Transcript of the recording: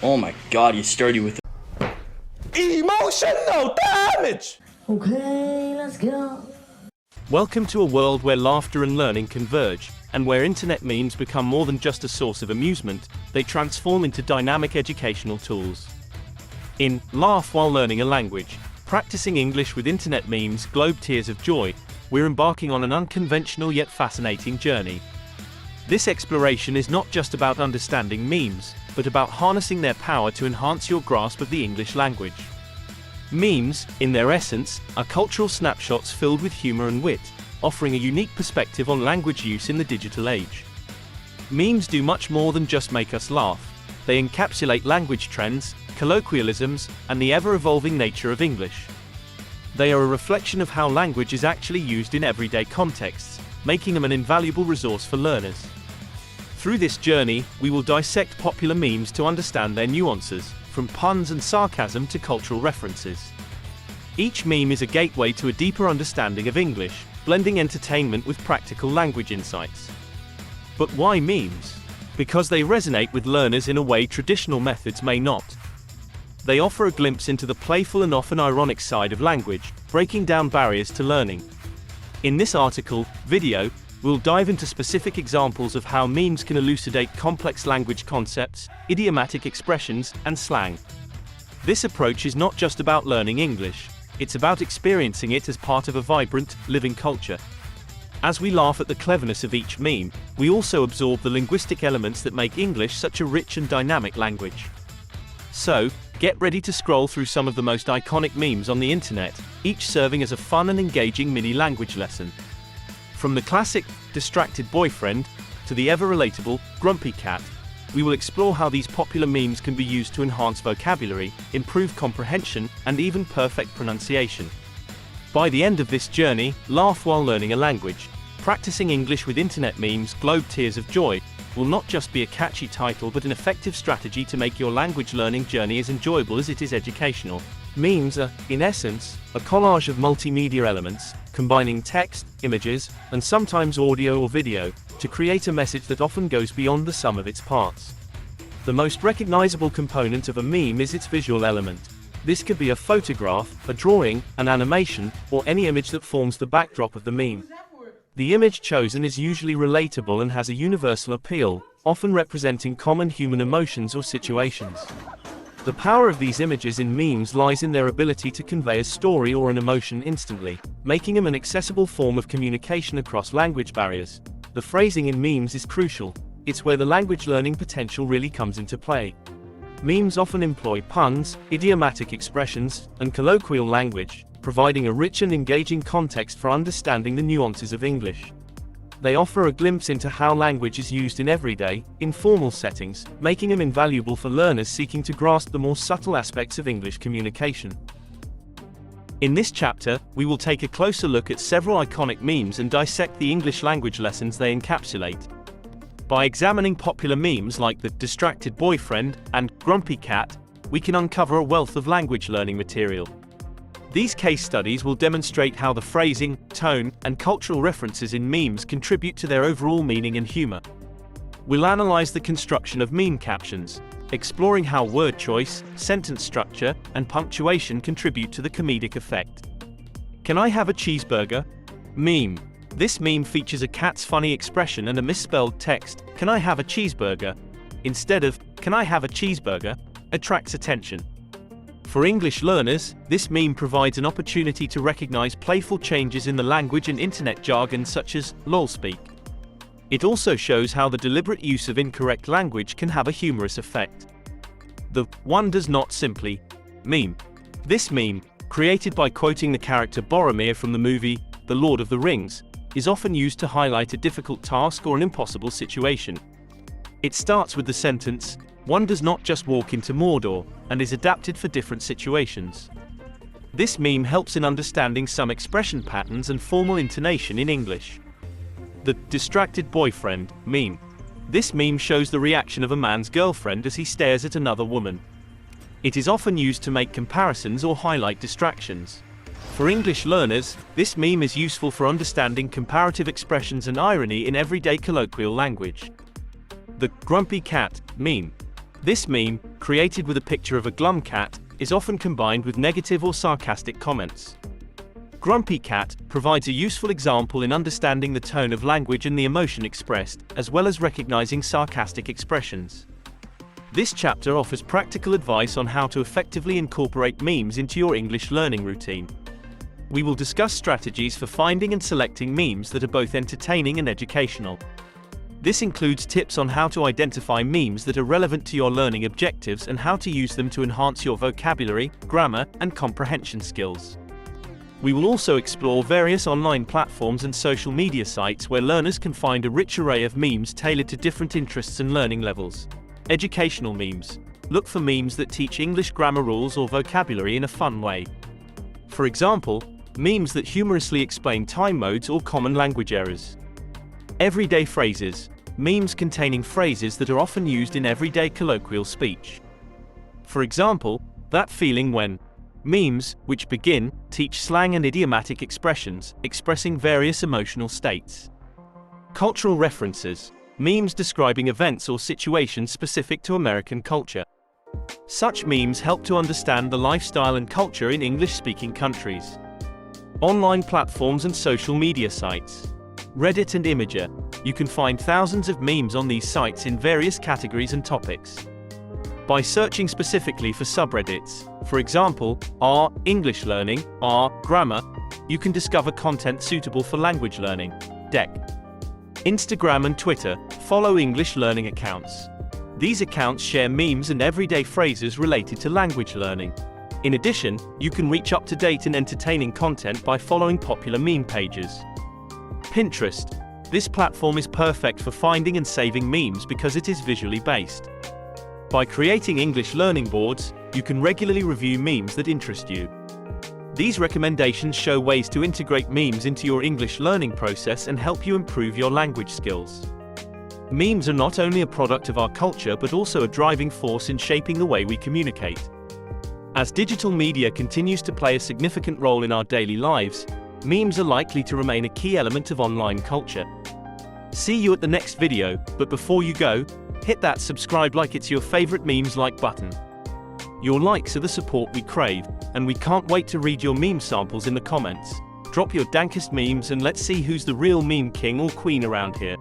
Oh my god, you sturdy with emotional damage! Okay, let's go. Welcome to a world where laughter and learning converge, and where internet memes become more than just a source of amusement, they transform into dynamic educational tools. In Laugh While Learning a Language, Practicing English with Internet Memes, Globe Tears of Joy, we're embarking on an unconventional yet fascinating journey. This exploration is not just about understanding memes, but about harnessing their power to enhance your grasp of the English language. Memes, in their essence, are cultural snapshots filled with humor and wit, offering a unique perspective on language use in the digital age. Memes do much more than just make us laugh. They encapsulate language trends, colloquialisms, and the ever-evolving nature of English. They are a reflection of how language is actually used in everyday contexts, making them an invaluable resource for learners. Through this journey, we will dissect popular memes to understand their nuances, from puns and sarcasm to cultural references. Each meme is a gateway to a deeper understanding of English, blending entertainment with practical language insights. But why memes? Because they resonate with learners in a way traditional methods may not. They offer a glimpse into the playful and often ironic side of language, breaking down barriers to learning. In this video, we'll dive into specific examples of how memes can elucidate complex language concepts, idiomatic expressions, and slang. This approach is not just about learning English, it's about experiencing it as part of a vibrant, living culture. As we laugh at the cleverness of each meme, we also absorb the linguistic elements that make English such a rich and dynamic language. So, get ready to scroll through some of the most iconic memes on the internet, each serving as a fun and engaging mini language lesson. From the classic, distracted boyfriend, to the ever-relatable, grumpy cat, we will explore how these popular memes can be used to enhance vocabulary, improve comprehension, and even perfect pronunciation. By the end of this journey, Laugh While Learning a Language, Practicing English with Internet Memes, Globe Tears of Joy, will not just be a catchy title but an effective strategy to make your language learning journey as enjoyable as it is educational. Memes are, in essence, a collage of multimedia elements, combining text, images, and sometimes audio or video, to create a message that often goes beyond the sum of its parts. The most recognizable component of a meme is its visual element. This could be a photograph, a drawing, an animation, or any image that forms the backdrop of the meme. The image chosen is usually relatable and has a universal appeal, often representing common human emotions or situations. The power of these images in memes lies in their ability to convey a story or an emotion instantly, making them an accessible form of communication across language barriers. The phrasing in memes is crucial. It's where the language learning potential really comes into play. Memes often employ puns, idiomatic expressions, and colloquial language, providing a rich and engaging context for understanding the nuances of English. They offer a glimpse into how language is used in everyday, informal settings, making them invaluable for learners seeking to grasp the more subtle aspects of English communication. In this chapter, we will take a closer look at several iconic memes and dissect the English language lessons they encapsulate. By examining popular memes like the distracted boyfriend and grumpy cat, we can uncover a wealth of language learning material. These case studies will demonstrate how the phrasing, tone, and cultural references in memes contribute to their overall meaning and humor. We'll analyze the construction of meme captions, exploring how word choice, sentence structure, and punctuation contribute to the comedic effect. Can I have a cheeseburger? Meme. This meme features a cat's funny expression and a misspelled text, "Can I have a cheeseburger?" instead of, "Can I have a cheeseburger?" attracts attention. For English learners, this meme provides an opportunity to recognize playful changes in the language and internet jargon such as lolspeak. It also shows how the deliberate use of incorrect language can have a humorous effect. The "one does not simply" meme. This meme, created by quoting the character Boromir from the movie The Lord of the Rings, is often used to highlight a difficult task or an impossible situation. It starts with the sentence, "One does not just walk into Mordor," and is adapted for different situations. This meme helps in understanding some expression patterns and formal intonation in English. The distracted boyfriend meme. This meme shows the reaction of a man's girlfriend as he stares at another woman. It is often used to make comparisons or highlight distractions. For English learners, this meme is useful for understanding comparative expressions and irony in everyday colloquial language. The grumpy cat meme. This meme, created with a picture of a glum cat, is often combined with negative or sarcastic comments. Grumpy cat provides a useful example in understanding the tone of language and the emotion expressed, as well as recognizing sarcastic expressions. This chapter offers practical advice on how to effectively incorporate memes into your English learning routine. We will discuss strategies for finding and selecting memes that are both entertaining and educational. This includes tips on how to identify memes that are relevant to your learning objectives and how to use them to enhance your vocabulary, grammar, and comprehension skills. We will also explore various online platforms and social media sites where learners can find a rich array of memes tailored to different interests and learning levels. Educational memes. Look for memes that teach English grammar rules or vocabulary in a fun way. For example, memes that humorously explain time modes or common language errors. Everyday phrases. Memes containing phrases that are often used in everyday colloquial speech. For example, that feeling when. Memes, which begin, teach slang and idiomatic expressions, expressing various emotional states. Cultural references. Memes describing events or situations specific to American culture. Such memes help to understand the lifestyle and culture in English-speaking countries. Online platforms and social media sites. Reddit and Imager. You can find thousands of memes on these sites in various categories and topics. By searching specifically for subreddits, for example, r English learning, r grammar, you can discover content suitable for language learning. Instagram and Twitter. Follow English learning accounts. These accounts share memes and everyday phrases related to language learning. In addition, you can reach up-to-date and entertaining content by following popular meme pages. Pinterest. This platform is perfect for finding and saving memes because it is visually based. By creating English learning boards, you can regularly review memes that interest you. These recommendations show ways to integrate memes into your English learning process and help you improve your language skills. Memes are not only a product of our culture but also a driving force in shaping the way we communicate. As digital media continues to play a significant role in our daily lives, memes are likely to remain a key element of online culture. See you at the next video, but before you go, hit that subscribe like it's your favorite memes like button. Your likes are the support we crave, and we can't wait to read your meme samples in the comments. Drop your dankest memes and let's see who's the real meme king or queen around here.